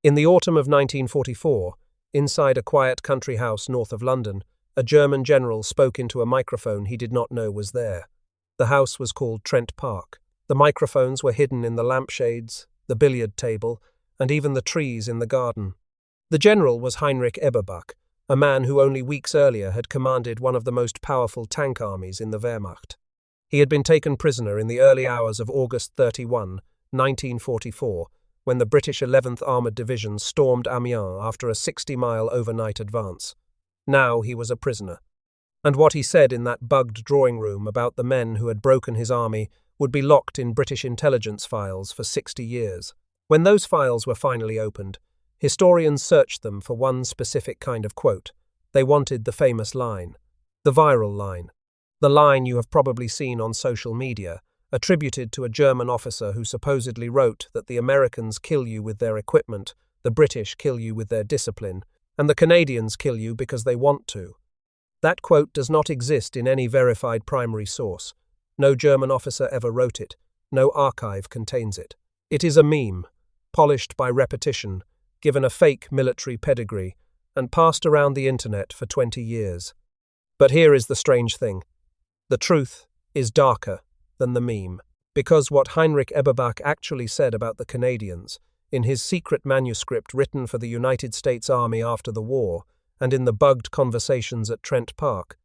In the autumn of 1944, inside a quiet country house north of London, a German general spoke into a microphone he did not know was there. The house was called Trent Park. The microphones were hidden in the lampshades, the billiard table, and even the trees in the garden. The general was Heinrich Eberbach, a man who only weeks earlier had commanded one of the most powerful tank armies in the Wehrmacht. He had been taken prisoner in the early hours of August 31, 1944, when the British 11th Armoured Division stormed Amiens after a 60-mile overnight advance. Now he was a prisoner. And what he said in that bugged drawing room about the men who had broken his army would be locked in British intelligence files for 60 years. When those files were finally opened, historians searched them for one specific kind of quote. They wanted the famous line, the viral line, the line you have probably seen on social media, attributed to a German officer who supposedly wrote that the Americans kill you with their equipment, the British kill you with their discipline, and the Canadians kill you because they want to. That quote does not exist in any verified primary source. No German officer ever wrote it. No archive contains it. It is a meme, polished by repetition, given a fake military pedigree, and passed around the internet for 20 years. But here is the strange thing. The truth is darker than the meme, because what Heinrich Eberbach actually said about the Canadians, in his secret manuscript written for the United States Army after the war, and in the bugged conversations at Trent Park,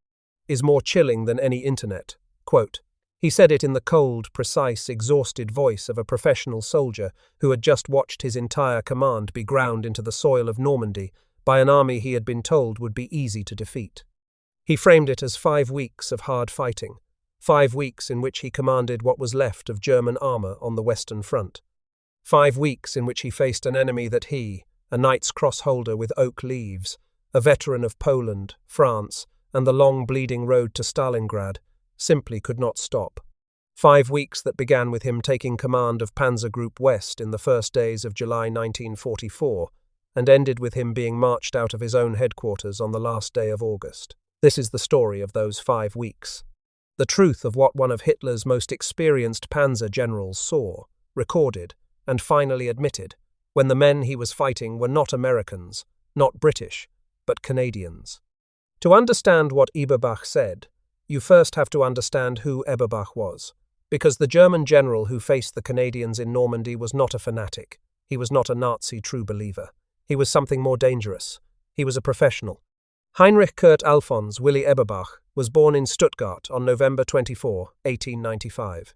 is more chilling than any internet. Quote, he said it in the cold, precise, exhausted voice of a professional soldier who had just watched his entire command be ground into the soil of Normandy by an army he had been told would be easy to defeat. He framed it as 5 weeks of hard fighting, 5 weeks in which he commanded what was left of German armour on the Western Front, 5 weeks in which he faced an enemy that he, a Knight's Cross holder with oak leaves, a veteran of Poland, France, and the long bleeding road to Stalingrad, simply could not stop. 5 weeks that began with him taking command of Panzer Group West in the first days of July 1944, and ended with him being marched out of his own headquarters on the last day of August. This is the story of those 5 weeks. The truth of what one of Hitler's most experienced panzer generals saw, recorded, and finally admitted, when the men he was fighting were not Americans, not British, but Canadians. To understand what Eberbach said, you first have to understand who Eberbach was, because the German general who faced the Canadians in Normandy was not a fanatic. He was not a Nazi true believer. He was something more dangerous. He was a professional. Heinrich Kurt Alfons Willy Eberbach was born in Stuttgart on November 24, 1895.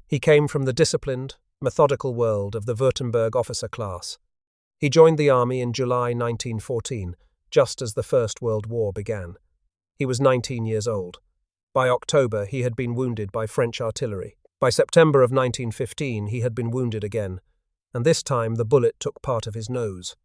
He came from the disciplined, methodical world of the Württemberg officer class. He joined the army in July 1914, just as the First World War began. He was 19 years old. By October, he had been wounded by French artillery. By September of 1915, he had been wounded again, and this time the bullet took part of his nose.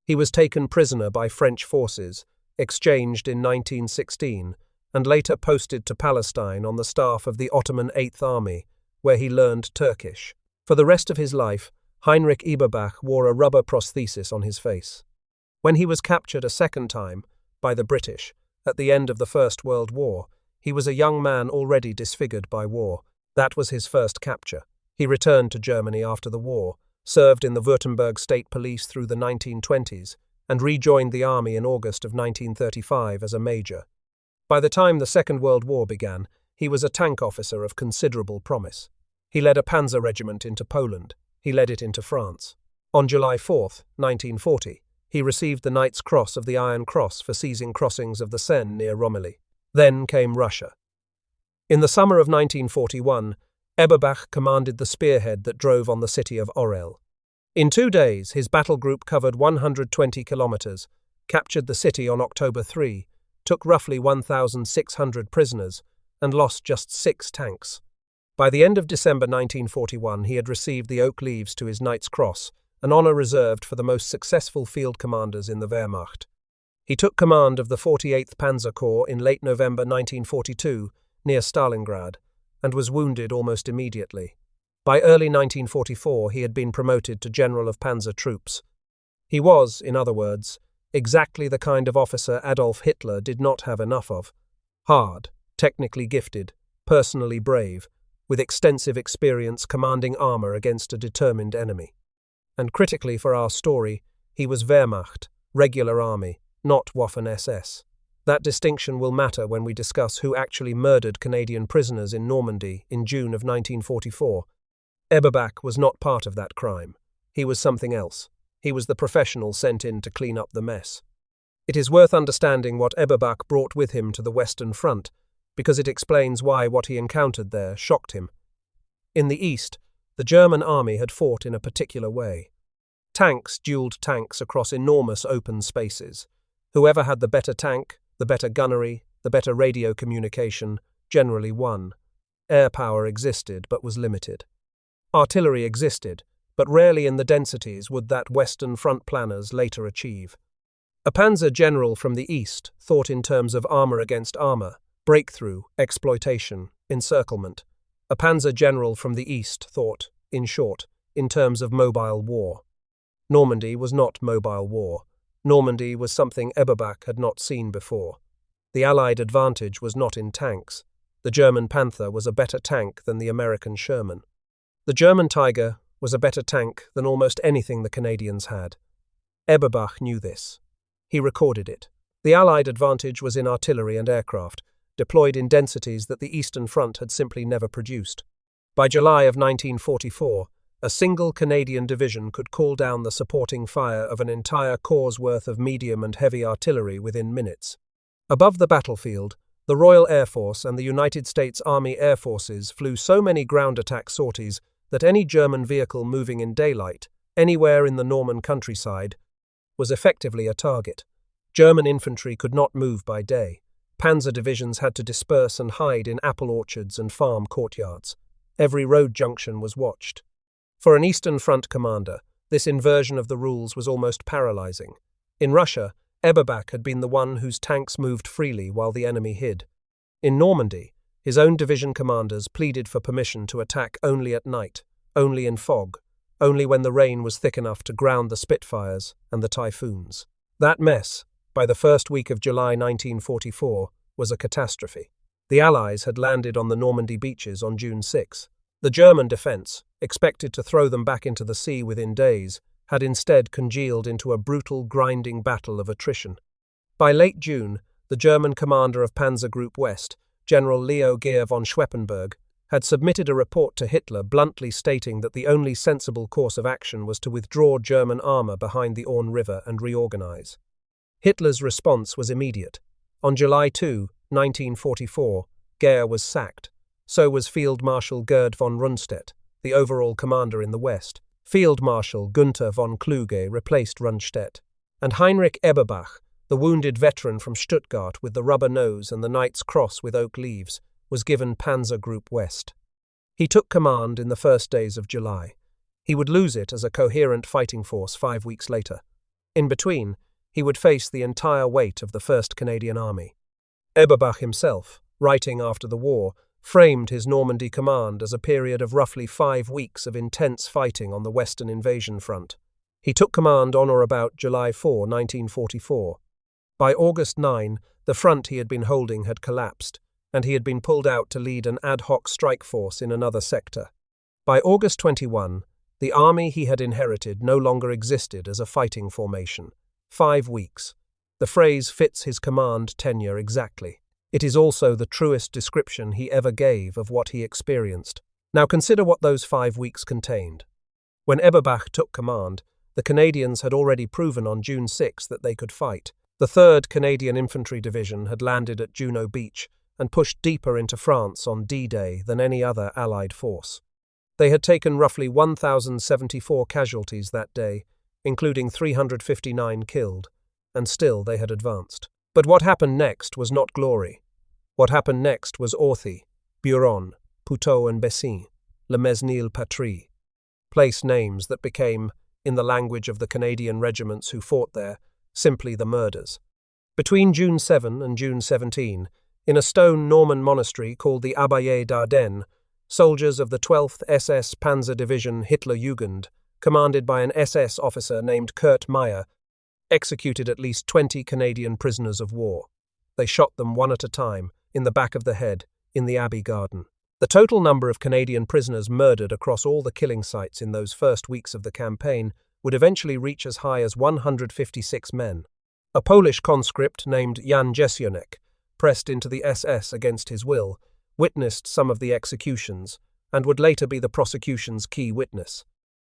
He was taken prisoner by French forces, exchanged in 1916, and later posted to Palestine on the staff of the Ottoman Eighth Army, where he learned Turkish. For the rest of his life, Heinrich Eberbach wore a rubber prosthesis on his face. When he was captured a second time, by the British, at the end of the First World War, he was a young man already disfigured by war. That was his first capture. He returned to Germany after the war, served in the Württemberg State Police through the 1920s, and rejoined the army in August of 1935 as a major. By the time the Second World War began, he was a tank officer of considerable promise. He led a panzer regiment into Poland. He led it into France. On July 4, 1940, he received the Knight's Cross of the Iron Cross for seizing crossings of the Seine near Romilly. Then came Russia. In the summer of 1941, Eberbach commanded the spearhead that drove on the city of Aurich. In 2 days, his battle group covered 120 kilometers, captured the city on October 3, took roughly 1,600 prisoners, and lost just 6 tanks. By the end of December 1941, he had received the oak leaves to his Knight's Cross, an honor reserved for the most successful field commanders in the Wehrmacht. He took command of the 48th Panzer Corps in late November 1942, near Stalingrad, and was wounded almost immediately. By early 1944, he had been promoted to General of Panzer Troops. He was, in other words, exactly the kind of officer Adolf Hitler did not have enough of. Hard, technically gifted, personally brave, with extensive experience commanding armor against a determined enemy. And critically for our story, He was Wehrmacht, regular army, not Waffen-SS. That distinction will matter when we discuss who actually murdered Canadian prisoners in Normandy in June of 1944. Eberbach was not part of that crime. He was something else. He was the professional sent in to clean up the mess. It is worth understanding what Eberbach brought with him to the Western Front, because it explains why what he encountered there shocked him. In the East, the German army had fought in a particular way. Tanks duelled tanks across enormous open spaces. Whoever had the better tank, the better gunnery, the better radio communication, generally won. Air power existed but was limited. Artillery existed, but rarely in the densities would that Western Front planners later achieve. A Panzer General from the East thought in terms of armor against armor, breakthrough, exploitation, encirclement. A Panzer General from the East thought, in short, in terms of mobile war. Normandy was not mobile war. Normandy was something Eberbach had not seen before. The Allied advantage was not in tanks. The German Panther was a better tank than the American Sherman. The German Tiger was a better tank than almost anything the Canadians had. Eberbach knew this. He recorded it. The Allied advantage was in artillery and aircraft, deployed in densities that the Eastern Front had simply never produced. By July of 1944, a single Canadian division could call down the supporting fire of an entire corps' worth of medium and heavy artillery within minutes. Above the battlefield, the Royal Air Force and the United States Army Air Forces flew so many ground attack sorties that any German vehicle moving in daylight, anywhere in the Norman countryside, was effectively a target. German infantry could not move by day. Panzer divisions had to disperse and hide in apple orchards and farm courtyards. Every road junction was watched. For an Eastern Front commander, this inversion of the rules was almost paralyzing. In Russia, Eberbach had been the one whose tanks moved freely while the enemy hid. In Normandy, his own division commanders pleaded for permission to attack only at night, only in fog, only when the rain was thick enough to ground the Spitfires and the Typhoons. That mess, by the first week of July 1944, was a catastrophe. The Allies had landed on the Normandy beaches on June 6. The German defense, expected to throw them back into the sea within days, had instead congealed into a brutal, grinding battle of attrition. By late June, the German commander of Panzer Group West, General Leo Gehr von Schweppenberg, had submitted a report to Hitler bluntly stating that the only sensible course of action was to withdraw German armor behind the Orne River and reorganize. Hitler's response was immediate. On July 2, 1944, Gehr was sacked. So was Field Marshal Gerd von Rundstedt, the overall commander in the West. Field Marshal Günther von Kluge replaced Rundstedt, and Heinrich Eberbach, the wounded veteran from Stuttgart with the rubber nose and the Knight's Cross with oak leaves, was given Panzer Group West. He took command in the first days of July. He would lose it as a coherent fighting force 5 weeks later. In between, he would face the entire weight of the 1st Canadian Army. Eberbach himself, writing after the war, framed his Normandy command as a period of roughly 5 weeks of intense fighting on the Western Invasion front. He took command on or about July 4, 1944. By August 9, the front he had been holding had collapsed, and he had been pulled out to lead an ad hoc strike force in another sector. By August 21, the army he had inherited no longer existed as a fighting formation. 5 weeks. The phrase fits his command tenure exactly. It is also the truest description he ever gave of what he experienced. Now consider what those 5 weeks contained. When Eberbach took command, the Canadians had already proven on June 6 that they could fight. The 3rd Canadian Infantry Division had landed at Juno Beach and pushed deeper into France on D-Day than any other Allied force. They had taken roughly 1,074 casualties that day, including 359 killed, and still they had advanced. But what happened next was not glory. What happened next was Orthy, Buron, Puteaux and Bessin, Le Mesnil Patrie, place names that became, in the language of the Canadian regiments who fought there, simply the murders. Between June 7 and June 17, in a stone Norman monastery called the Abbaye d'Ardenne, soldiers of the 12th SS Panzer Division Hitler Jugend, commanded by an SS officer named Kurt Meyer, executed at least 20 Canadian prisoners of war. They shot them one at a time, in the back of the head, in the Abbey garden. The total number of Canadian prisoners murdered across all the killing sites in those first weeks of the campaign would eventually reach as high as 156 men. A Polish conscript named Jan Jesionek, pressed into the SS against his will, witnessed some of the executions and would later be the prosecution's key witness.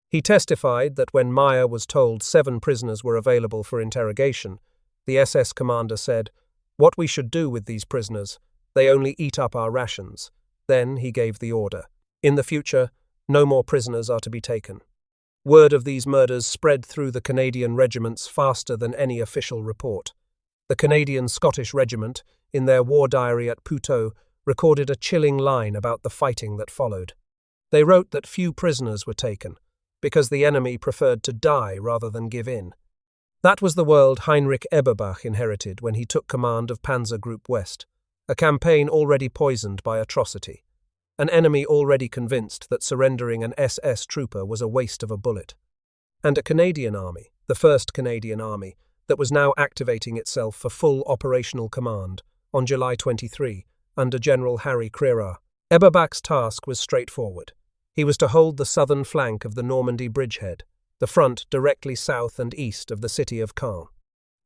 He testified that when Meyer was told 7 prisoners were available for interrogation, the SS commander said, "What we should do with these prisoners, they only eat up our rations." Then he gave the order. In the future, no more prisoners are to be taken. Word of these murders spread through the Canadian regiments faster than any official report. The Canadian Scottish Regiment, in their war diary at Puteaux, recorded a chilling line about the fighting that followed. They wrote that few prisoners were taken, because the enemy preferred to die rather than give in. That was the world Heinrich Eberbach inherited when he took command of Panzer Group West, a campaign already poisoned by atrocity, an enemy already convinced that surrendering an SS trooper was a waste of a bullet, and a Canadian army, the 1st Canadian Army, that was now activating itself for full operational command on July 23, under General Harry Crerar. Eberbach's task was straightforward. He was to hold the southern flank of the Normandy bridgehead, the front directly south and east of the city of Caen.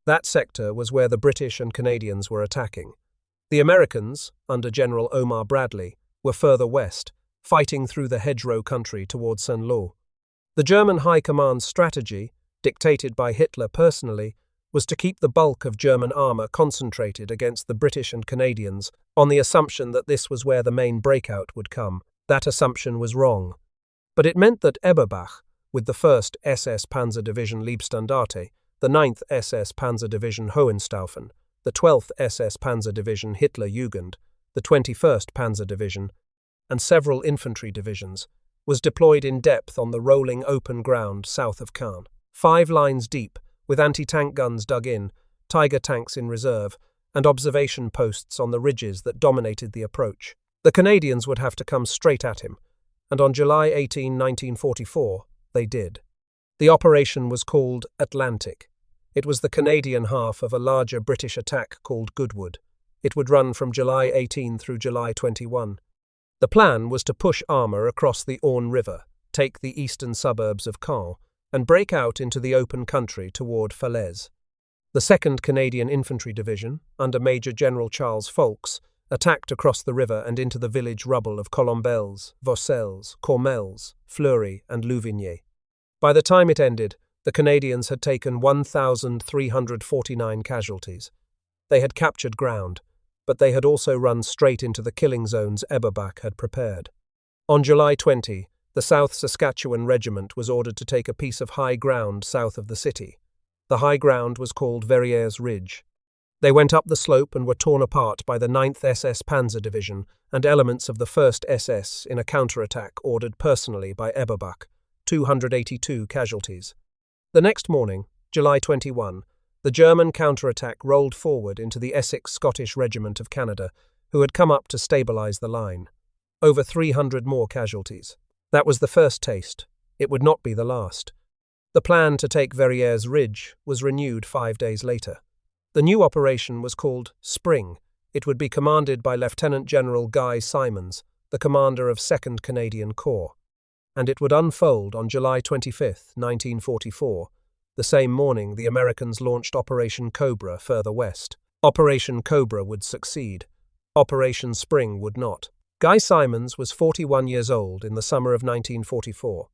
That sector was where the British and Canadians were attacking. The Americans, under General Omar Bradley, were further west, fighting through the hedgerow country towards Saint-Lô. The German High Command's strategy, dictated by Hitler personally, was to keep the bulk of German armour concentrated against the British and Canadians on the assumption that this was where the main breakout would come. That assumption was wrong. But it meant that Eberbach, with the 1st SS Panzer Division Leibstandarte, the 9th SS Panzer Division Hohenstaufen, the 12th SS Panzer Division Hitlerjugend, the 21st Panzer Division, and several infantry divisions, was deployed in depth on the rolling open ground south of Caen, 5 lines deep, with anti-tank guns dug in, Tiger tanks in reserve, and observation posts on the ridges that dominated the approach. The Canadians would have to come straight at him, and on July 18, 1944, they did. The operation was called Atlantic. It was the Canadian half of a larger British attack called Goodwood. It would run from July 18 through July 21. The plan was to push armour across the Orne River, take the eastern suburbs of Caen, and break out into the open country toward Falaise. The 2nd Canadian Infantry Division, under Major General Charles Foulkes, attacked across the river and into the village rubble of Colombelles, Vaucelles, Cormelles, Fleury, and Louvigné. By the time it ended, the Canadians had taken 1,349 casualties. They had captured ground, but they had also run straight into the killing zones Eberbach had prepared. On July 20, the South Saskatchewan Regiment was ordered to take a piece of high ground south of the city. The high ground was called Verrieres Ridge. They went up the slope and were torn apart by the 9th SS Panzer Division and elements of the 1st SS in a counterattack ordered personally by Eberbach, 282 casualties. The next morning, July 21, the German counterattack rolled forward into the Essex Scottish Regiment of Canada, who had come up to stabilise the line. Over 300 more casualties. That was the first taste. It would not be the last. The plan to take Verrieres Ridge was renewed 5 days later. The new operation was called Spring. It would be commanded by Lieutenant General Guy Simonds, the commander of 2nd Canadian Corps. And it would unfold on July 25, 1944. The same morning, the Americans launched Operation Cobra further west. Operation Cobra would succeed. Operation Spring would not. Guy Simonds was 41 years old in the summer of 1944.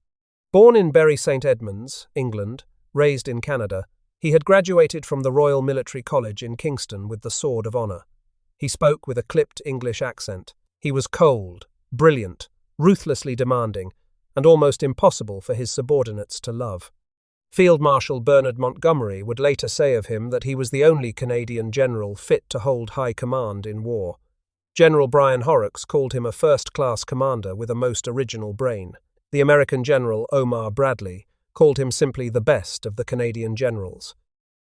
Born in Bury St Edmunds, England, raised in Canada, he had graduated from the Royal Military College in Kingston with the Sword of Honour. He spoke with a clipped English accent. He was cold, brilliant, ruthlessly demanding, and almost impossible for his subordinates to love. Field Marshal Bernard Montgomery would later say of him that he was the only Canadian general fit to hold high command in war. General Brian Horrocks called him a first-class commander with a most original brain. The American General Omar Bradley called him simply the best of the Canadian generals.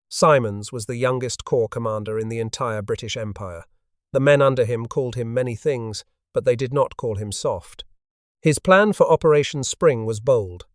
Simonds was the youngest corps commander in the entire British Empire. The men under him called him many things, but they did not call him soft. His plan for Operation Spring was bold.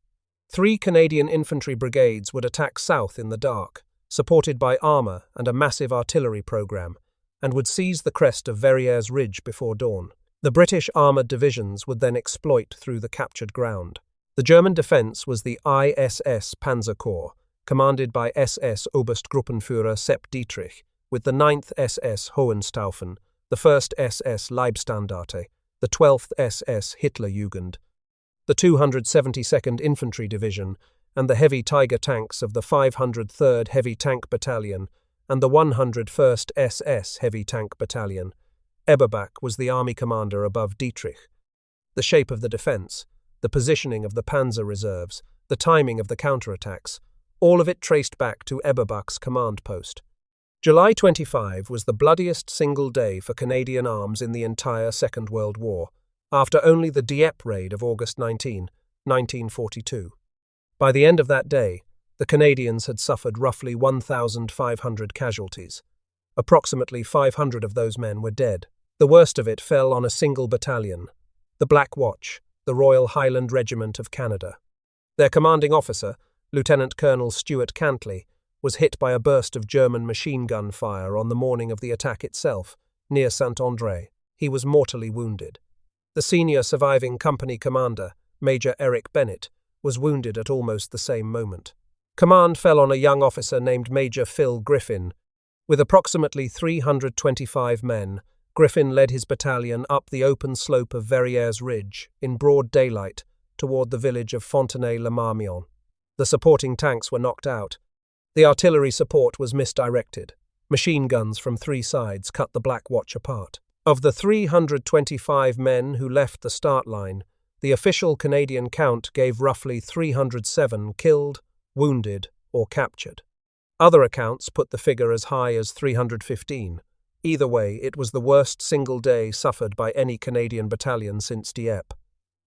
3 Canadian infantry brigades would attack south in the dark, supported by armour and a massive artillery programme, and would seize the crest of Verrieres Ridge before dawn. The British armoured divisions would then exploit through the captured ground. The German defense was the ISS Panzer Corps, commanded by SS Oberstgruppenführer Sepp Dietrich, with the 9th SS Hohenstaufen, the 1st SS Leibstandarte, the 12th SS Hitlerjugend, the 272nd Infantry Division, and the heavy Tiger tanks of the 503rd Heavy Tank Battalion and the 101st SS Heavy Tank Battalion. Eberbach was the army commander above Dietrich. The shape of the defense, the positioning of the panzer reserves, the timing of the counterattacks, all of it traced back to Eberbach's command post. July 25 was the bloodiest single day for Canadian arms in the entire Second World War, after only the Dieppe raid of August 19, 1942. By the end of that day, the Canadians had suffered roughly 1,500 casualties. Approximately 500 of those men were dead. The worst of it fell on a single battalion, the Black Watch, the Royal Highland Regiment of Canada. Their commanding officer, Lieutenant Colonel Stuart Cantley, was hit by a burst of German machine gun fire on the morning of the attack itself, near Saint-André. He was mortally wounded. The senior surviving company commander, Major Eric Bennett, was wounded at almost the same moment. Command fell on a young officer named Major Phil Griffin. With approximately 325 men, Griffin led his battalion up the open slope of Verrieres Ridge in broad daylight toward the village of Fontenay-le-Marmion. The supporting tanks were knocked out. The artillery support was misdirected. Machine guns from three sides cut the Black Watch apart. Of the 325 men who left the start line, the official Canadian count gave roughly 307 killed, wounded, or captured. Other accounts put the figure as high as 315. Either way, it was the worst single day suffered by any Canadian battalion since Dieppe.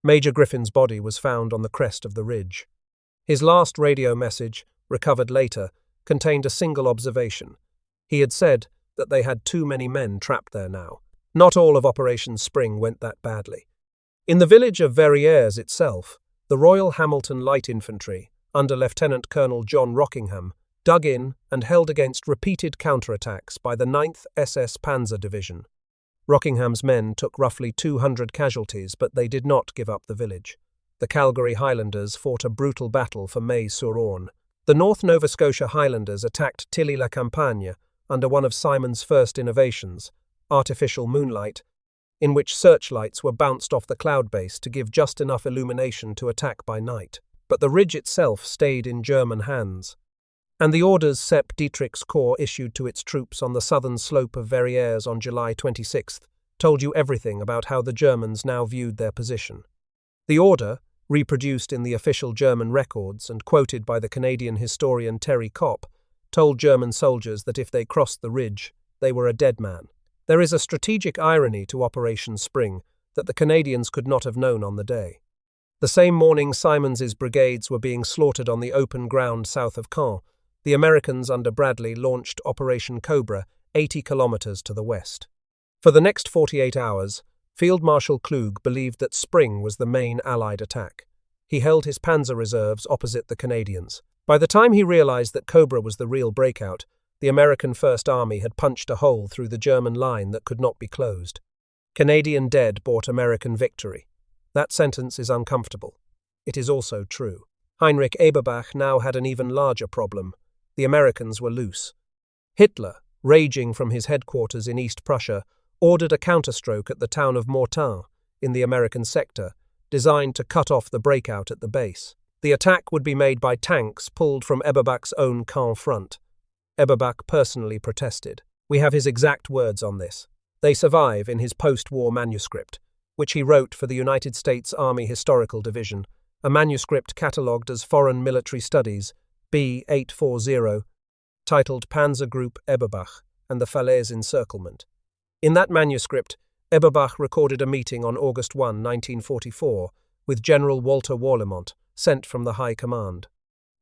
Major Griffin's body was found on the crest of the ridge. His last radio message, recovered later, contained a single observation. He had said that they had too many men trapped there now. Not all of Operation Spring went that badly. In the village of Verrieres itself, the Royal Hamilton Light Infantry, under Lieutenant Colonel John Rockingham, dug in and held against repeated counterattacks by the 9th SS Panzer Division. Rockingham's men took roughly 200 casualties, but they did not give up the village. The Calgary Highlanders fought a brutal battle for May-sur-Orne. The North Nova Scotia Highlanders attacked Tilly-la-Campagne under one of Simonds' first innovations, artificial moonlight, in which searchlights were bounced off the cloud base to give just enough illumination to attack by night. But the ridge itself stayed in German hands, and the orders Sepp Dietrich's corps issued to its troops on the southern slope of Verrieres on July 26 told you everything about how the Germans now viewed their position. The order, reproduced in the official German records and quoted by the Canadian historian Terry Kopp, told German soldiers that if they crossed the ridge, they were a dead man. There is a strategic irony to Operation Spring that the Canadians could not have known on the day. The same morning Simons's brigades were being slaughtered on the open ground south of Caen, the Americans under Bradley launched Operation Cobra 80 kilometers to the west. For the next 48 hours, Field Marshal Kluge believed that Spring was the main Allied attack. He held his panzer reserves opposite the Canadians. By the time he realized that Cobra was the real breakout, the American First Army had punched a hole through the German line that could not be closed. Canadian dead bought American victory. That sentence is uncomfortable. It is also true. Heinrich Eberbach now had an even larger problem. The Americans were loose. Hitler, raging from his headquarters in East Prussia, ordered a counterstroke at the town of Mortain, in the American sector, designed to cut off the breakout at the base. The attack would be made by tanks pulled from Eberbach's own Caen front. Eberbach personally protested. We have his exact words on this. They survive in his post-war manuscript, which he wrote for the United States Army Historical Division, a manuscript catalogued as Foreign Military Studies, B840, titled Panzer Group Eberbach and the Falaise Encirclement. In that manuscript, Eberbach recorded a meeting on August 1, 1944, with General Walter Warlimont, sent from the High Command.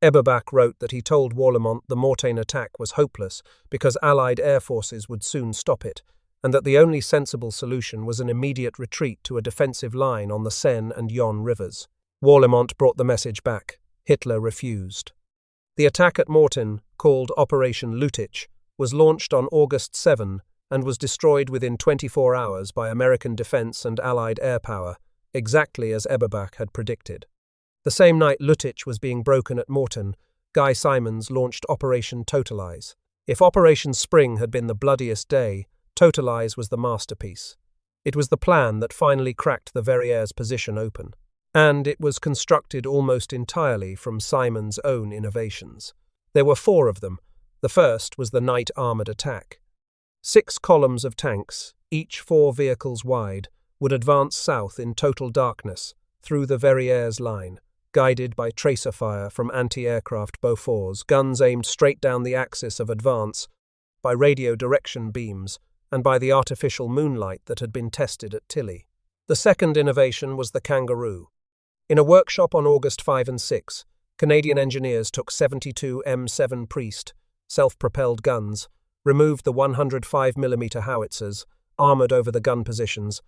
Eberbach wrote that he told Warlimont the Mortain attack was hopeless because Allied air forces would soon stop it, and that the only sensible solution was an immediate retreat to a defensive line on the Seine and Yonne rivers. Warlimont brought the message back. Hitler refused. The attack at Mortain, called Operation Lutich, was launched on August 7 and was destroyed within 24 hours by American defense and Allied air power, exactly as Eberbach had predicted. The same night Lüttich was being broken at Mortain, Guy Simonds launched Operation Totalize. If Operation Spring had been the bloodiest day, Totalize was the masterpiece. It was the plan that finally cracked the Verrieres position open. And it was constructed almost entirely from Simonds' own innovations. There were 4 of them. The first was the night armoured attack. 6 columns of tanks, each 4 vehicles wide, would advance south in total darkness through the Verrieres line, guided by tracer fire from anti-aircraft Bofors, guns aimed straight down the axis of advance, by radio direction beams, and by the artificial moonlight that had been tested at Tilly. The second innovation was the Kangaroo. In a workshop on August 5 and 6, Canadian engineers took 72 M7 Priest, self-propelled guns, removed the 105mm howitzers, armoured over the gun positions,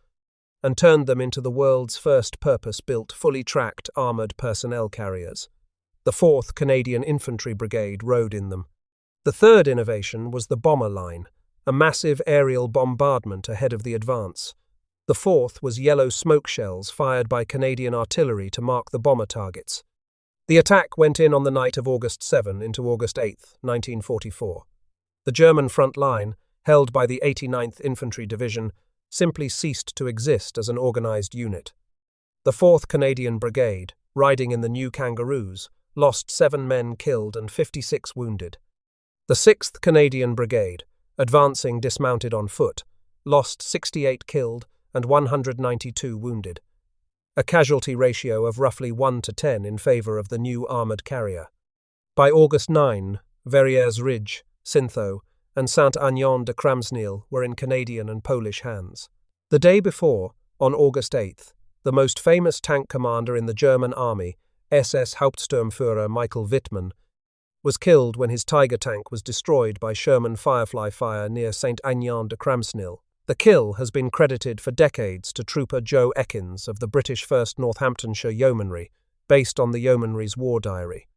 and turned them into the world's first purpose-built, fully tracked armoured personnel carriers. The 4th Canadian Infantry Brigade rode in them. The third innovation was the bomber line, a massive aerial bombardment ahead of the advance. The 4th was yellow smoke shells fired by Canadian artillery to mark the bomber targets. The attack went in on the night of August 7 into August 8, 1944. The German front line, held by the 89th Infantry Division, simply ceased to exist as an organised unit. The 4th Canadian Brigade, riding in the new Kangaroos, lost 7 men killed and 56 wounded. The 6th Canadian Brigade, advancing dismounted on foot, lost 68 killed and 192 wounded, a casualty ratio of roughly 1:10 in favour of the new armoured carrier. By August 9, Verrieres Ridge, Syntho, and Saint-Agnan-de-Cramsnil were in Canadian and Polish hands. The day before, on August 8, the most famous tank commander in the German army, SS Hauptsturmführer Michael Wittmann, was killed when his Tiger tank was destroyed by Sherman Firefly fire near Saint-Agnan-de-Cramsnil. The kill has been credited for decades to Trooper Joe Ekins of the British 1st Northamptonshire Yeomanry, based on the Yeomanry's war diary.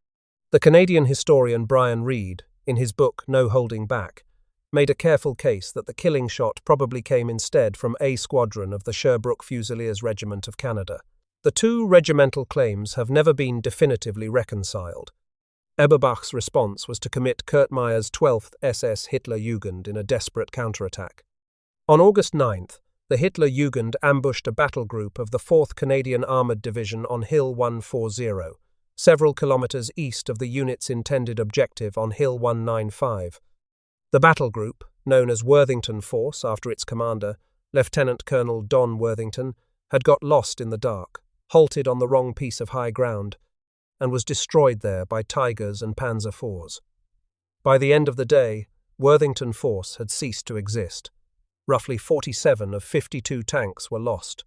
The Canadian historian Brian Reed, in his book No Holding Back, made a careful case that the killing shot probably came instead from A Squadron of the Sherbrooke Fusiliers Regiment of Canada. The 2 regimental claims have never been definitively reconciled. Eberbach's response was to commit Kurt Meyer's 12th SS Hitlerjugend in a desperate counterattack. On August 9th, the Hitlerjugend ambushed a battle group of the 4th Canadian Armoured Division on Hill 140, several kilometres east of the unit's intended objective on Hill 195. The battle group, known as Worthington Force after its commander, Lieutenant Colonel Don Worthington, had got lost in the dark, halted on the wrong piece of high ground, and was destroyed there by Tigers and Panzer IVs. By the end of the day, Worthington Force had ceased to exist. Roughly 47 of 52 tanks were lost.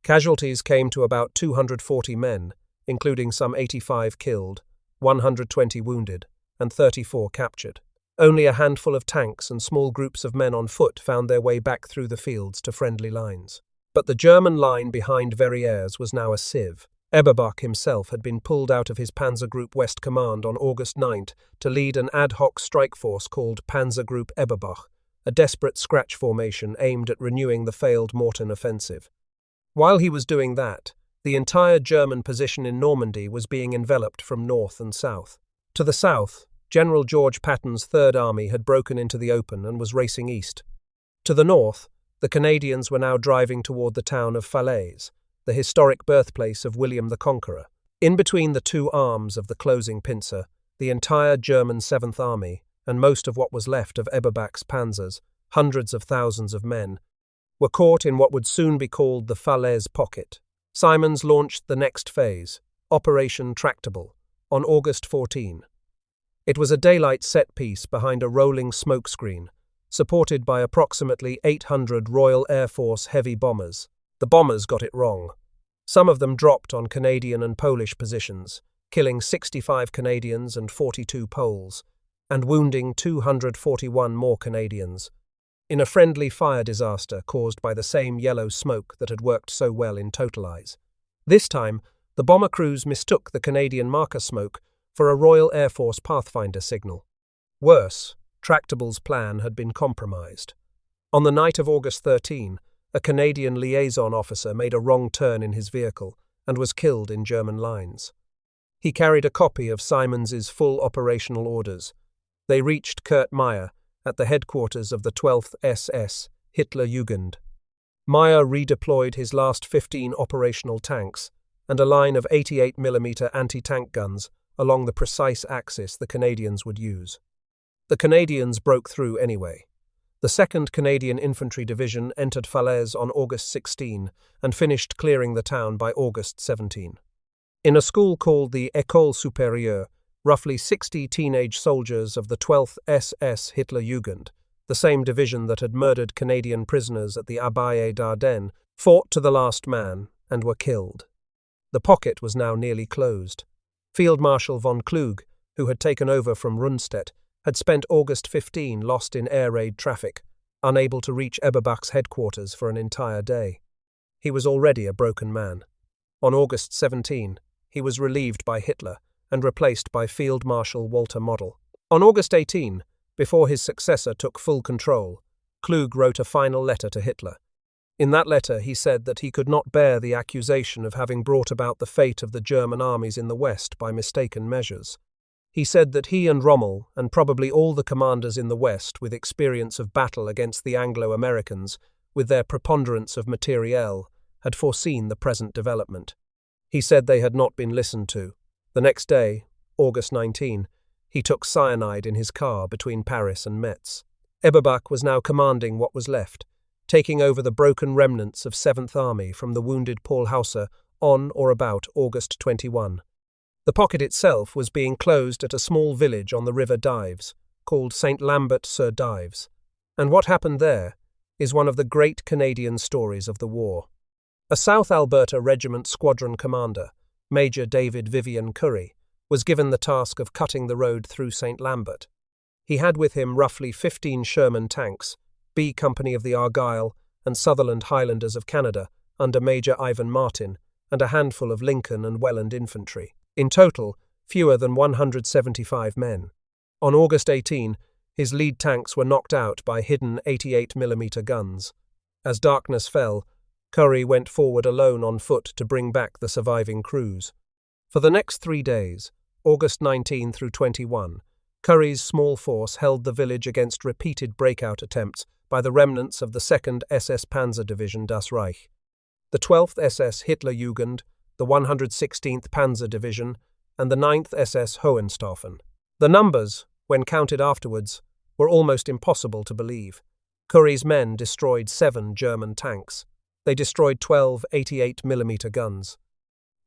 Casualties came to about 240 men, including some 85 killed, 120 wounded, and 34 captured. Only a handful of tanks and small groups of men on foot found their way back through the fields to friendly lines. But the German line behind Verrieres was now a sieve. Eberbach himself had been pulled out of his Panzer Group West Command on August 9 to lead an ad hoc strike force called Panzer Group Eberbach, a desperate scratch formation aimed at renewing the failed Mortain offensive. While he was doing that, the entire German position in Normandy was being enveloped from north and south. To the south, General George Patton's Third Army had broken into the open and was racing east. To the north, the Canadians were now driving toward the town of Falaise, the historic birthplace of William the Conqueror. In between the 2 arms of the closing pincer, the entire German 7th Army, and most of what was left of Eberbach's panzers, hundreds of thousands of men, were caught in what would soon be called the Falaise Pocket. Simonds launched the next phase, Operation Tractable, on August 14. It was a daylight set piece behind a rolling smoke screen, supported by approximately 800 Royal Air Force heavy bombers. The bombers got it wrong. Some of them dropped on Canadian and Polish positions, killing 65 Canadians and 42 Poles, and wounding 241 more Canadians, in a friendly fire disaster caused by the same yellow smoke that had worked so well in Totalize. This time, the bomber crews mistook the Canadian marker smoke for a Royal Air Force Pathfinder signal. Worse, Tractable's plan had been compromised. On the night of August 13, a Canadian liaison officer made a wrong turn in his vehicle and was killed in German lines. He carried a copy of Simons's full operational orders. They reached Kurt Meyer at the headquarters of the 12th SS, Hitlerjugend. Meyer redeployed his last 15 operational tanks and a line of 88mm anti-tank guns along the precise axis the Canadians would use. The Canadians broke through anyway. The 2nd Canadian Infantry Division entered Falaise on August 16 and finished clearing the town by August 17. In a school called the École Supérieure, roughly 60 teenage soldiers of the 12th SS Hitlerjugend, the same division that had murdered Canadian prisoners at the Abbaye d'Ardenne, fought to the last man and were killed. The pocket was now nearly closed. Field Marshal von Kluge, who had taken over from Rundstedt, had spent August 15 lost in air raid traffic, unable to reach Eberbach's headquarters for an entire day. He was already a broken man. On August 17, he was relieved by Hitler and replaced by Field Marshal Walter Model. On August 18, before his successor took full control, Kluge wrote a final letter to Hitler. In that letter he said that he could not bear the accusation of having brought about the fate of the German armies in the West by mistaken measures. He said that he and Rommel, and probably all the commanders in the West with experience of battle against the Anglo-Americans, with their preponderance of materiel, had foreseen the present development. He said they had not been listened to. The next day, August 19, he took cyanide in his car between Paris and Metz. Eberbach was now commanding what was left, taking over the broken remnants of 7th Army from the wounded Paul Hauser on or about August 21. The pocket itself was being closed at a small village on the River Dives, called Saint Lambert sur Dives. And what happened there is one of the great Canadian stories of the war. A South Alberta Regiment squadron commander, Major David Currie, was given the task of cutting the road through Saint Lambert. He had with him roughly 15 Sherman tanks, B Company of the Argyll and Sutherland Highlanders of Canada under Major Ivan Mortain, and a handful of Lincoln and Welland infantry. In total, fewer than 175 men. On August 18, his lead tanks were knocked out by hidden 88mm guns. As darkness fell, Currie went forward alone on foot to bring back the surviving crews. For the next 3 days, August 19 through 21, Currie's small force held the village against repeated breakout attempts by the remnants of the 2nd SS Panzer Division Das Reich, the 12th SS Hitlerjugend, the 116th Panzer Division, and the 9th SS Hohenstaufen. The numbers, when counted afterwards, were almost impossible to believe. Currie's men destroyed 7 German tanks. They destroyed 12 88mm guns.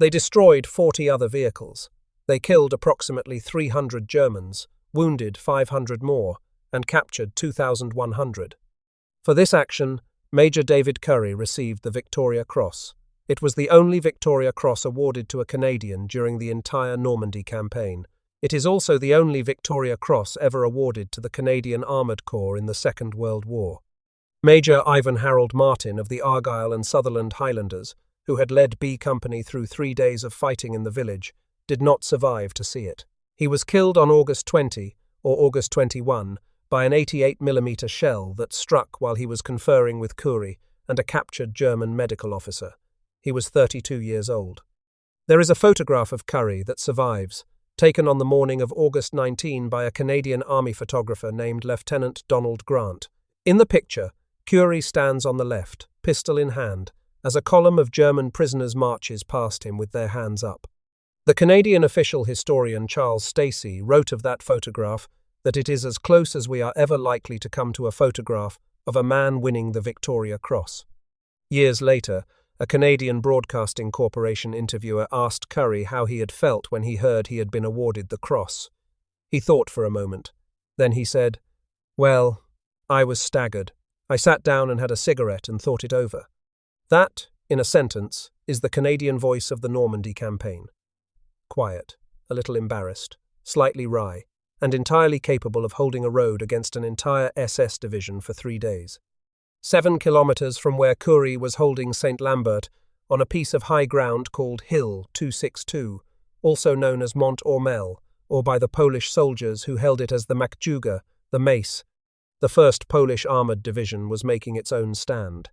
They destroyed 40 other vehicles. They killed approximately 300 Germans, wounded 500 more, and captured 2,100. For this action, Major David Currie received the Victoria Cross. It was the only Victoria Cross awarded to a Canadian during the entire Normandy campaign. It is also the only Victoria Cross ever awarded to the Canadian Armoured Corps in the Second World War. Major Ivan Harold Mortain of the Argyll and Sutherland Highlanders, who had led B Company through 3 days of fighting in the village, did not survive to see it. He was killed on August 20 or August 21 by an 88mm shell that struck while he was conferring with Currie and a captured German medical officer. He was 32 years old. There is a photograph of Currie that survives, taken on the morning of August 19 by a Canadian Army photographer named Lieutenant Donald Grant. In the picture, Currie stands on the left, pistol in hand, as a column of German prisoners marches past him with their hands up. The Canadian official historian Charles Stacey wrote of that photograph that it is as close as we are ever likely to come to a photograph of a man winning the Victoria Cross. Years later, a Canadian Broadcasting Corporation interviewer asked Currie how he had felt when he heard he had been awarded the cross. He thought for a moment. Then he said, "Well, I was staggered. I sat down and had a cigarette and thought it over." That, in a sentence, is the Canadian voice of the Normandy campaign. Quiet, a little embarrassed, slightly wry, and entirely capable of holding a road against an entire SS division for 3 days. 7 kilometers from where Currie was holding Saint Lambert, on a piece of high ground called Hill 262, also known as Mont Ormel, or by the Polish soldiers who held it as the Makjuga, the Mace, the 1st Polish Armoured Division was making its own stand.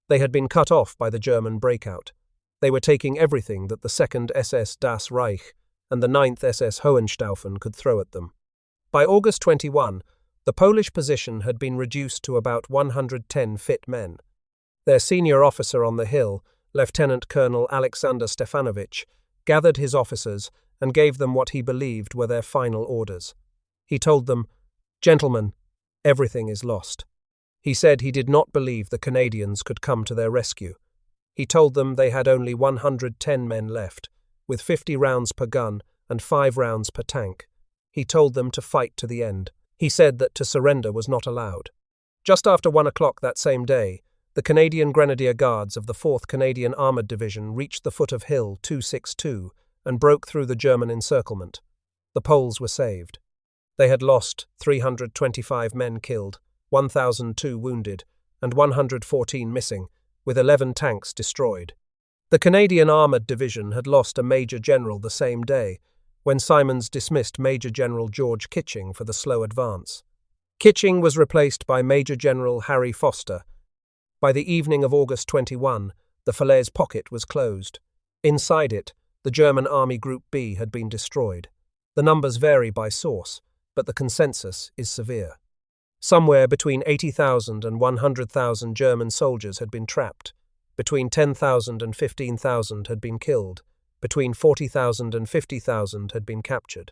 They had been cut off by the German breakout. They were taking everything that the 2nd SS Das Reich and the 9th SS Hohenstaufen could throw at them. By August 21, the Polish position had been reduced to about 110 fit men. Their senior officer on the hill, Lieutenant Colonel Alexander Stefanovich, gathered his officers and gave them what he believed were their final orders. He told them, "Gentlemen, everything is lost." He said he did not believe the Canadians could come to their rescue. He told them they had only 110 men left, with 50 rounds per gun and 5 rounds per tank. He told them to fight to the end. He said that to surrender was not allowed. Just after 1 o'clock that same day, the Canadian Grenadier Guards of the 4th Canadian Armoured Division reached the foot of Hill 262 and broke through the German encirclement. The Poles were saved. They had lost 325 men killed, 1,002 wounded, and 114 missing, with 11 tanks destroyed. The Canadian Armoured Division had lost a Major General the same day, when Simonds dismissed Major General George Kitching for the slow advance. Kitching was replaced by Major General Harry Foster. By the evening of August 21, the Falaise Pocket was closed. Inside it, the German Army Group B had been destroyed. The numbers vary by source, but the consensus is severe. Somewhere between 80,000 and 100,000 German soldiers had been trapped. Between 10,000 and 15,000 had been killed. Between 40,000 and 50,000 had been captured.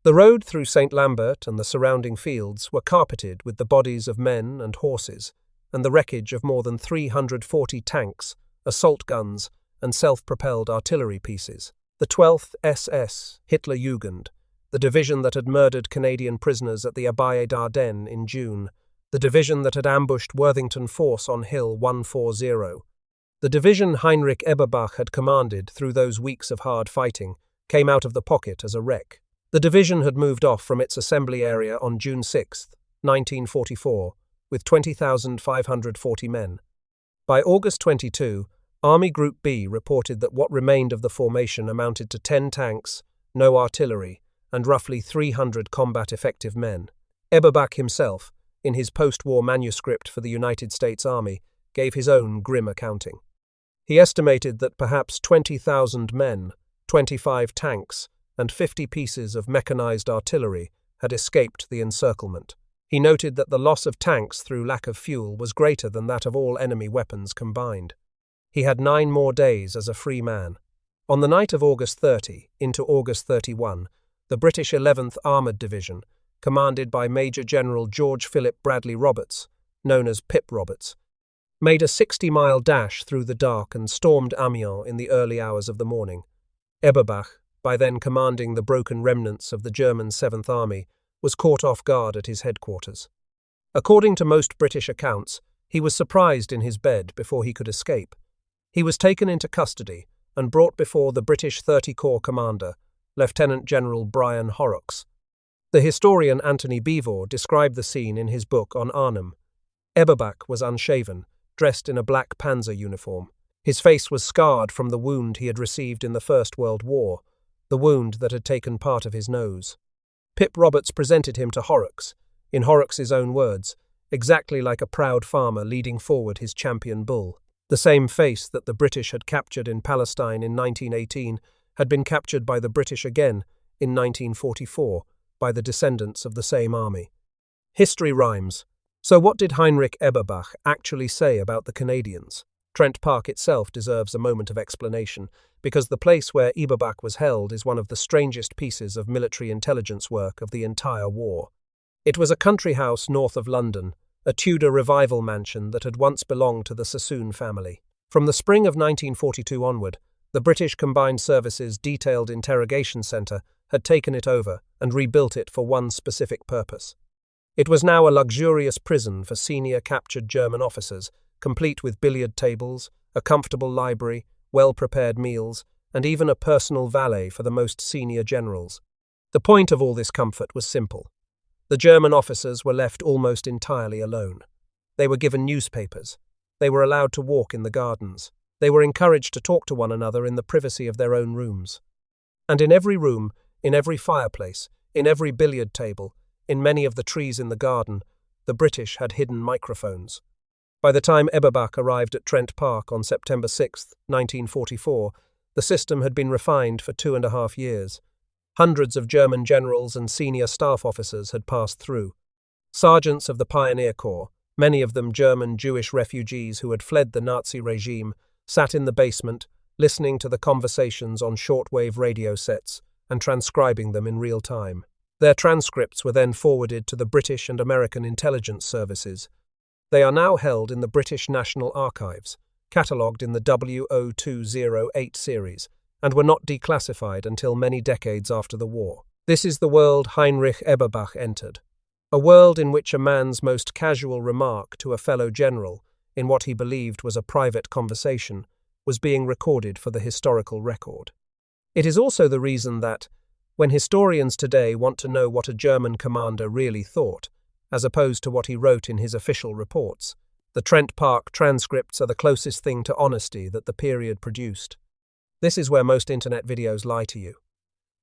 The road through Saint Lambert and the surrounding fields were carpeted with the bodies of men and horses, and the wreckage of more than 340 tanks, assault guns, and self-propelled artillery pieces. The 12th SS, Hitlerjugend, the division that had murdered Canadian prisoners at the Abbaye d'Ardenne in June, the division that had ambushed Worthington Force on Hill 140. The division Heinrich Eberbach had commanded through those weeks of hard fighting came out of the pocket as a wreck. The division had moved off from its assembly area on June 6, 1944, with 20,540 men. By August 22, Army Group B reported that what remained of the formation amounted to 10 tanks, no artillery, and roughly 300 combat-effective men. Eberbach himself, in his post-war manuscript for the United States Army, gave his own grim accounting. He estimated that perhaps 20,000 men, 25 tanks, and 50 pieces of mechanized artillery had escaped the encirclement. He noted that the loss of tanks through lack of fuel was greater than that of all enemy weapons combined. He had 9 more days as a free man. On the night of August 30 into August 31, the British 11th Armoured Division, commanded by Major General George Philip Bradley Roberts, known as Pip Roberts, made a 60-mile dash through the dark and stormed Amiens in the early hours of the morning. Eberbach, by then commanding the broken remnants of the German 7th Army, was caught off guard at his headquarters. According to most British accounts, he was surprised in his bed before he could escape. He was taken into custody and brought before the British 30 Corps commander, Lieutenant General Brian Horrocks. The historian Anthony Beevor described the scene in his book on Arnhem. Eberbach was unshaven, dressed in a black Panzer uniform. His face was scarred from the wound he had received in the First World War, the wound that had taken part of his nose. Pip Roberts presented him to Horrocks, in Horrocks's own words, exactly like a proud farmer leading forward his champion bull. The same face that the British had captured in Palestine in 1918 had been captured by the British again in 1944 by the descendants of the same army. History rhymes. So what did Heinrich Eberbach actually say about the Canadians? Trent Park itself deserves a moment of explanation, because the place where Eberbach was held is one of the strangest pieces of military intelligence work of the entire war. It was a country house north of London, a Tudor revival mansion that had once belonged to the Sassoon family. From the spring of 1942 onward, the British Combined Services Detailed Interrogation Centre had taken it over and rebuilt it for one specific purpose. It was now a luxurious prison for senior captured German officers, complete with billiard tables, a comfortable library, well-prepared meals, and even a personal valet for the most senior generals. The point of all this comfort was simple. The German officers were left almost entirely alone. They were given newspapers. They were allowed to walk in the gardens. They were encouraged to talk to one another in the privacy of their own rooms. And in every room, in every fireplace, in every billiard table, in many of the trees in the garden, the British had hidden microphones. By the time Eberbach arrived at Trent Park on September 6, 1944, the system had been refined for 2.5 years. Hundreds of German generals and senior staff officers had passed through. Sergeants of the Pioneer Corps, many of them German Jewish refugees who had fled the Nazi regime, sat in the basement, listening to the conversations on shortwave radio sets and transcribing them in real time. Their transcripts were then forwarded to the British and American intelligence services. They are now held in the British National Archives, catalogued in the W0208 series, and were not declassified until many decades after the war. This is the world Heinrich Eberbach entered, a world in which a man's most casual remark to a fellow general, in what he believed was a private conversation, was being recorded for the historical record. It is also the reason that, when historians today want to know what a German commander really thought, as opposed to what he wrote in his official reports, the Trent Park transcripts are the closest thing to honesty that the period produced. This is where most internet videos lie to you.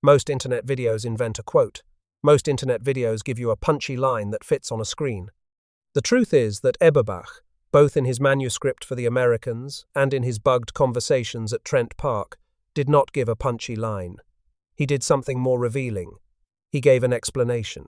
Most internet videos invent a quote. Most internet videos give you a punchy line that fits on a screen. The truth is that Eberbach, both in his manuscript for the Americans and in his bugged conversations at Trent Park, did not give a punchy line. He did something more revealing. He gave an explanation.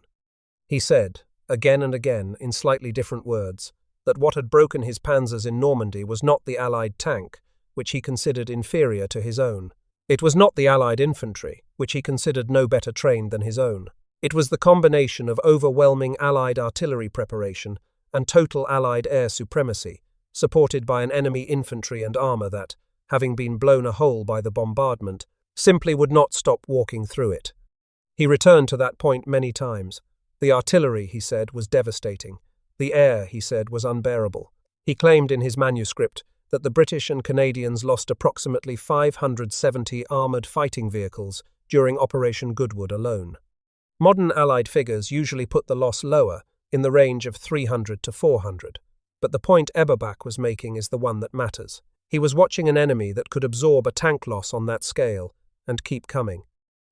He said, again and again, in slightly different words, that what had broken his panzers in Normandy was not the Allied tank, which he considered inferior to his own. It was not the Allied infantry, which he considered no better trained than his own. It was the combination of overwhelming Allied artillery preparation and total Allied air supremacy, supported by an enemy infantry and armour that, having been blown a hole by the bombardment, simply would not stop walking through it. He returned to that point many times. The artillery, he said, was devastating. The air, he said, was unbearable. He claimed in his manuscript that the British and Canadians lost approximately 570 armoured fighting vehicles during Operation Goodwood alone. Modern Allied figures usually put the loss lower, in the range of 300 to 400, but the point Eberbach was making is the one that matters. He was watching an enemy that could absorb a tank loss on that scale and keep coming.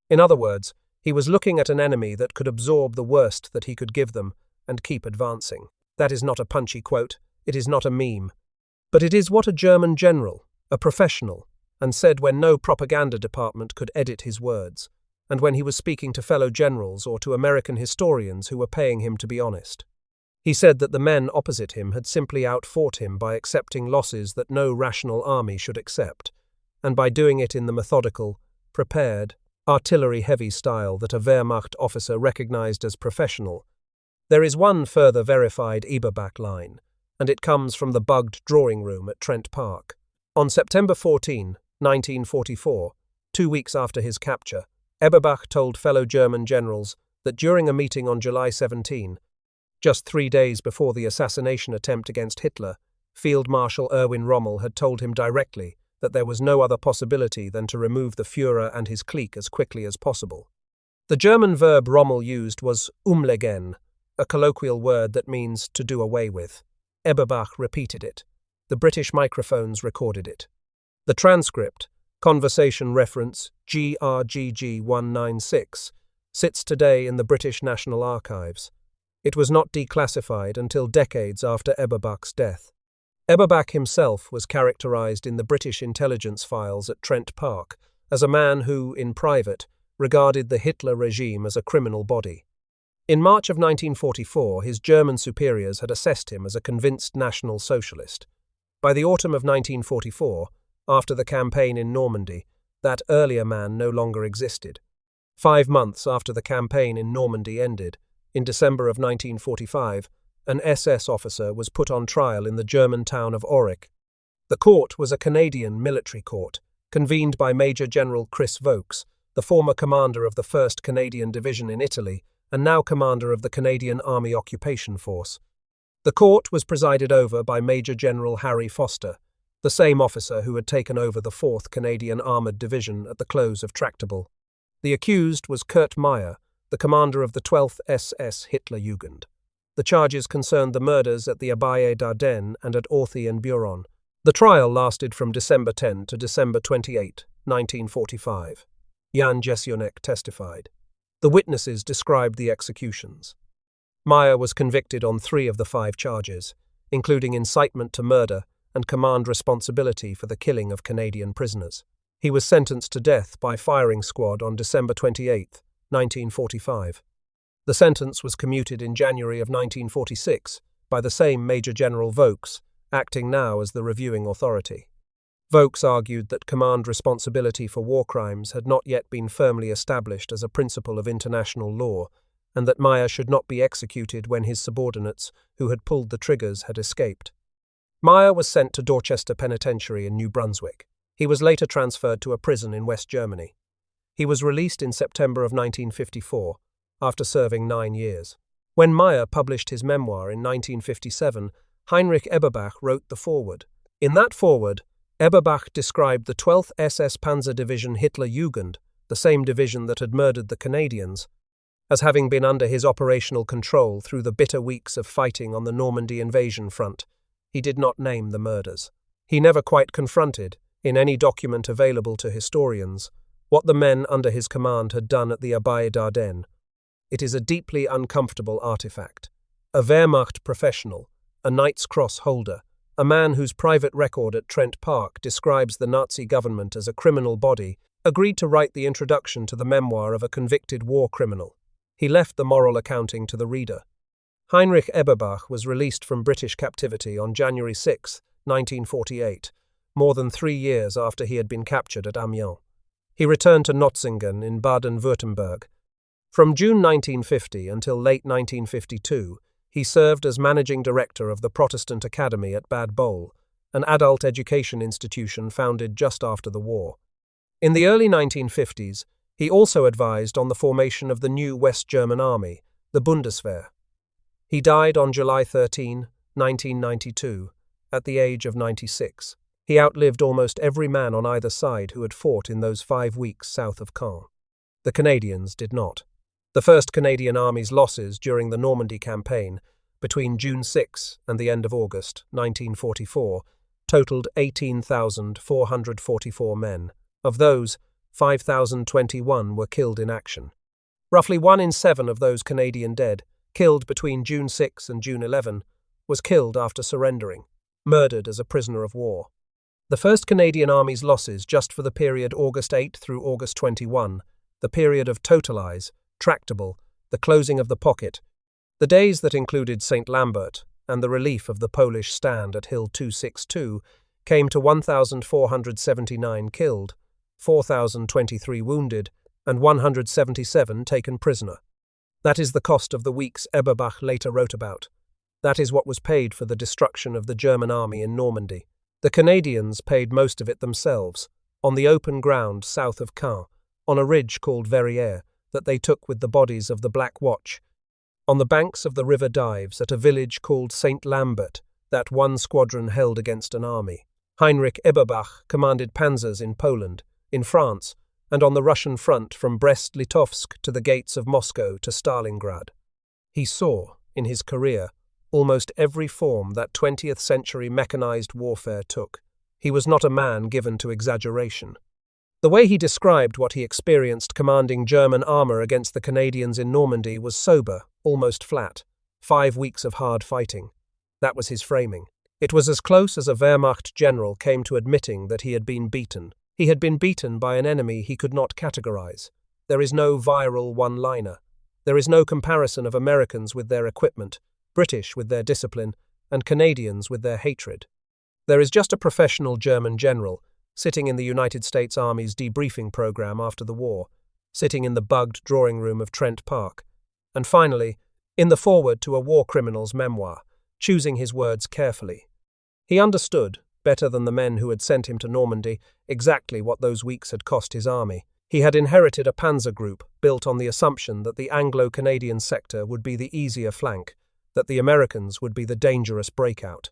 In other words, he was looking at an enemy that could absorb the worst that he could give them and keep advancing. That is not a punchy quote, it is not a meme. But it is what a German general, a professional, and said when no propaganda department could edit his words, and when he was speaking to fellow generals or to American historians who were paying him to be honest. He said that the men opposite him had simply outfought him by accepting losses that no rational army should accept, and by doing it in the methodical, prepared, artillery-heavy style that a Wehrmacht officer recognized as professional. There is one further verified Eberbach line, and it comes from the bugged drawing room at Trent Park. On September 14, 1944, 2 weeks after his capture, Eberbach told fellow German generals that during a meeting on July 17, just 3 days before the assassination attempt against Hitler, Field Marshal Erwin Rommel had told him directly that there was no other possibility than to remove the Führer and his clique as quickly as possible. The German verb Rommel used was umlegen, a colloquial word that means to do away with. Eberbach repeated it. The British microphones recorded it. The transcript, conversation reference GRGG 196, sits today in the British National Archives. It was not declassified until decades after Eberbach's death. Eberbach himself was characterized in the British intelligence files at Trent Park as a man who, in private, regarded the Hitler regime as a criminal body. In March of 1944, his German superiors had assessed him as a convinced National Socialist. By the autumn of 1944, after the campaign in Normandy, that earlier man no longer existed. 5 months after the campaign in Normandy ended, in December of 1945, an SS officer was put on trial in the German town of Aurich. The court was a Canadian military court, convened by Major General Chris Vokes, the former commander of the 1st Canadian Division in Italy and now commander of the Canadian Army Occupation Force. The court was presided over by Major General Harry Foster, the same officer who had taken over the 4th Canadian Armoured Division at the close of Tractable. The accused was Kurt Meyer, the commander of the 12th SS Hitlerjugend. The charges concerned the murders at the Abbaye d'Ardenne and at Orthy and Buron. The trial lasted from December 10 to December 28, 1945. Jan Jesionek testified. The witnesses described the executions. Meyer was convicted on 3 of the 5 charges, including incitement to murder and command responsibility for the killing of Canadian prisoners. He was sentenced to death by firing squad on December 28, 1945. The sentence was commuted in January of 1946 by the same Major General Vaux, acting now as the reviewing authority. Vaux argued that command responsibility for war crimes had not yet been firmly established as a principle of international law, and that Meyer should not be executed when his subordinates, who had pulled the triggers, had escaped. Meyer was sent to Dorchester Penitentiary in New Brunswick. He was later transferred to a prison in West Germany. He was released in September of 1954, after serving 9 years. When Meyer published his memoir in 1957, Heinrich Eberbach wrote the foreword. In that foreword, Eberbach described the 12th SS Panzer Division Hitlerjugend, the same division that had murdered the Canadians, as having been under his operational control through the bitter weeks of fighting on the Normandy invasion front. He did not name the murders. He never quite confronted, in any document available to historians, what the men under his command had done at the Abbaye d'Ardenne. It is a deeply uncomfortable artifact. A Wehrmacht professional, a Knight's Cross holder, a man whose private record at Trent Park describes the Nazi government as a criminal body, agreed to write the introduction to the memoir of a convicted war criminal. He left the moral accounting to the reader. Heinrich Eberbach was released from British captivity on January 6, 1948, more than 3 years after he had been captured at Amiens. He returned to Notzingen in Baden-Württemberg. From June 1950 until late 1952, he served as managing director of the Protestant Academy at Bad Boll, an adult education institution founded just after the war. In the early 1950s, he also advised on the formation of the new West German Army, the Bundeswehr. He died on July 13, 1992, at the age of 96. He outlived almost every man on either side who had fought in those 5 weeks south of Caen. The Canadians did not. The 1st Canadian Army's losses during the Normandy campaign, between June 6 and the end of August 1944, totaled 18,444 men. Of those, 5,021 were killed in action. Roughly 1 in 7 of those Canadian dead, killed between June 6 and June 11, was killed after surrendering, murdered as a prisoner of war. The 1st Canadian Army's losses just for the period August 8 through August 21, the period of Totalize, Tractable, the closing of the Pocket, the days that included Saint Lambert and the relief of the Polish stand at Hill 262, came to 1,479 killed, 4,023 wounded, and 177 taken prisoner. That is the cost of the weeks Eberbach later wrote about. That is what was paid for the destruction of the German army in Normandy. The Canadians paid most of it themselves, on the open ground south of Caen, on a ridge called Verrieres, that they took with the bodies of the Black Watch, on the banks of the River Dives at a village called Saint Lambert, that one squadron held against an army. Heinrich Eberbach commanded panzers in Poland, in France, and on the Russian front from Brest-Litovsk to the gates of Moscow to Stalingrad. He saw, in his career, almost every form that 20th century mechanized warfare took. He was not a man given to exaggeration. The way he described what he experienced commanding German armor against the Canadians in Normandy was sober, almost flat. 5 weeks of hard fighting. That was his framing. It was as close as a Wehrmacht general came to admitting that he had been beaten. He had been beaten by an enemy he could not categorize. There is no viral one-liner. There is no comparison of Americans with their equipment, British with their discipline, and Canadians with their hatred. There is just a professional German general, sitting in the United States Army's debriefing program after the war, sitting in the bugged drawing room of Trent Park, and finally, in the foreword to a war criminal's memoir, choosing his words carefully. He understood, better than the men who had sent him to Normandy, exactly what those weeks had cost his army. He had inherited a panzer group built on the assumption that the Anglo-Canadian sector would be the easier flank, that the Americans would be the dangerous breakout.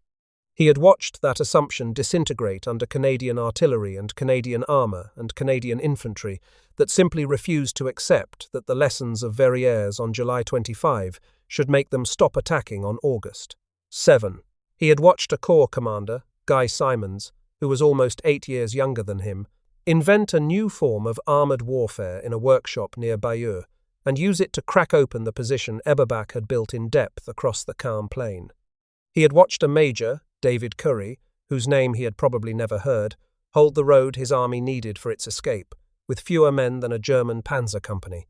He had watched that assumption disintegrate under Canadian artillery and Canadian armour and Canadian infantry that simply refused to accept that the lessons of Verrieres on July 25 should make them stop attacking on August 7. He had watched a corps commander, Guy Simonds, who was almost 8 years younger than him, invent a new form of armoured warfare in a workshop near Bayeux and use it to crack open the position Eberbach had built in depth across the Caen plain. He had watched a Major, David Currie, whose name he had probably never heard, hold the road his army needed for its escape, with fewer men than a German panzer company.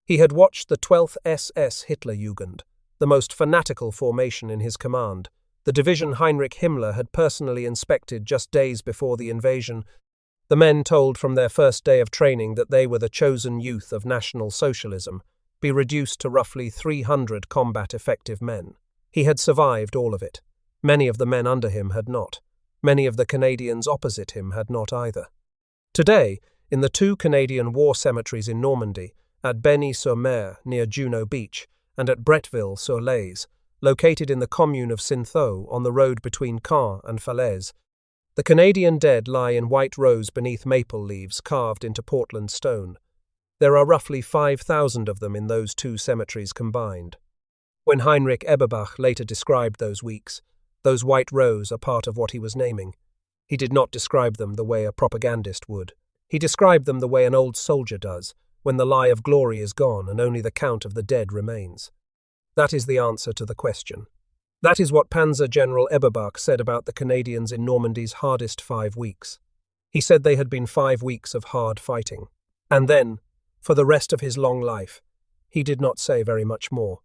He had watched the 12th SS Hitlerjugend, the most fanatical formation in his command. The division Heinrich Himmler had personally inspected just days before the invasion. The men told from their first day of training that they were the chosen youth of National Socialism, be reduced to roughly 300 combat-effective men. He had survived all of it. Many of the men under him had not. Many of the Canadians opposite him had not either. Today, in the 2 Canadian war cemeteries in Normandy, at Benny-sur-Mer near Juno Beach, and at Bretteville-sur-Lez, located in the commune of Saint-Thau on the road between Caen and Falaise, the Canadian dead lie in white rows beneath maple leaves carved into Portland stone. There are roughly 5,000 of them in those 2 cemeteries combined. When Heinrich Eberbach later described those weeks, those white rows are part of what he was naming. He did not describe them the way a propagandist would. He described them the way an old soldier does, when the lie of glory is gone and only the count of the dead remains. That is the answer to the question. That is what Panzer General Eberbach said about the Canadians in Normandy's hardest 5 weeks. He said they had been 5 weeks of hard fighting. And then, for the rest of his long life, he did not say very much more.